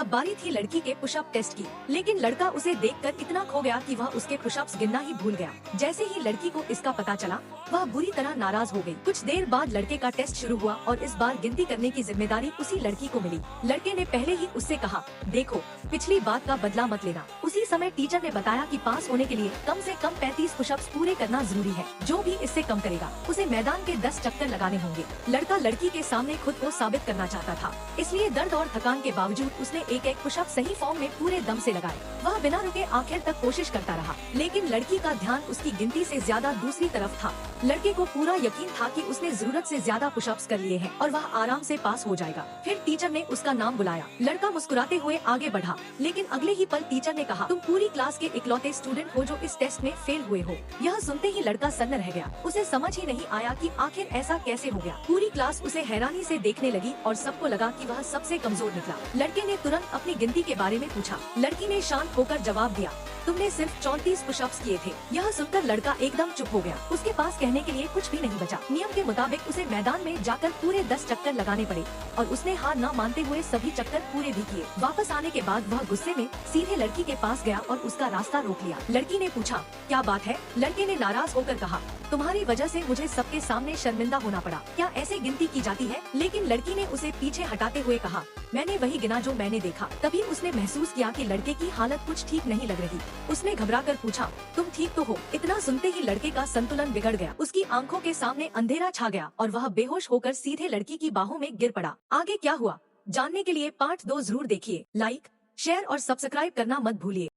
अब बारी थी लड़की के पुशअप टेस्ट की, लेकिन लड़का उसे देखकर इतना खो गया कि वह उसके पुशअप्स गिनना ही भूल गया। जैसे ही लड़की को इसका पता चला, वह बुरी तरह नाराज हो गई। कुछ देर बाद लड़के का टेस्ट शुरू हुआ और इस बार गिनती करने की जिम्मेदारी उसी लड़की को मिली। लड़के ने पहले ही उससे कहा, देखो पिछली बात का बदला मत लेना। उसी समय टीचर ने बताया कि पास होने के लिए कम से कम 35 पुशअप्स पूरे करना जरूरी है। जो भी इससे कम करेगा उसे मैदान के 10 चक्कर लगाने होंगे। लड़का लड़की के सामने खुद को साबित करना चाहता था, इसलिए दर्द और थकान के बावजूद उसने एक एक पुशअप सही फॉर्म में पूरे दम से लगाए। वह बिना रुके आखिर तक कोशिश करता रहा, लेकिन लड़की का ध्यान उसकी गिनती से ज्यादा दूसरी तरफ था। लड़के को पूरा यकीन था कि उसने जरूरत से ज्यादा पुशअप्स कर लिए हैं और वह आराम से पास हो जाएगा। फिर टीचर ने उसका नाम बुलाया। लड़का मुस्कुराते हुए आगे बढ़ा, लेकिन अगले ही पल टीचर ने कहा, तुम पूरी क्लास के इकलौते स्टूडेंट हो जो इस टेस्ट में फेल हुए हो। यह सुनते ही लड़का सन्न रह गया। उसे समझ ही नहीं आया कि आखिर ऐसा कैसे हो गया। पूरी क्लास उसे हैरानी से देखने लगी और सबको लगा कि वह सबसे कमजोर निकला। लड़के ने तुरंत अपनी गिनती के बारे में पूछा। लड़की ने शांत होकर जवाब दिया, तुमने सिर्फ 34 पुशअप्स किए थे। यह सुनकर लड़का एकदम चुप हो गया। उसके पास कहने के लिए कुछ भी नहीं बचा। नियम के मुताबिक उसे मैदान में जाकर पूरे 10 चक्कर लगाने पड़े और उसने हार न मानते हुए सभी चक्कर पूरे भी किए। वापस आने के बाद वह गुस्से में सीधे लड़की के पास गया और उसका रास्ता रोक लिया। लड़की ने पूछा, क्या बात है? लड़के ने नाराज होकर कहा, तुम्हारी वजह से मुझे सबके सामने शर्मिंदा होना पड़ा। क्या ऐसे गिनती की जाती है? लेकिन लड़की ने उसे पीछे हटाते हुए कहा, मैंने वही गिना जो मैंने देखा। तभी उसने महसूस किया कि लड़के की हालत कुछ ठीक नहीं लग रही। उसने घबराकर पूछा, तुम ठीक तो हो? इतना सुनते ही लड़के का संतुलन बिगड़ गया। उसकी आंखों के सामने अंधेरा छा गया और वह बेहोश होकर सीधे लड़की की बाहों में गिर पड़ा। आगे क्या हुआ जानने के लिए पार्ट 2 जरूर देखिए। लाइक, शेयर और सब्सक्राइब करना मत भूलिए।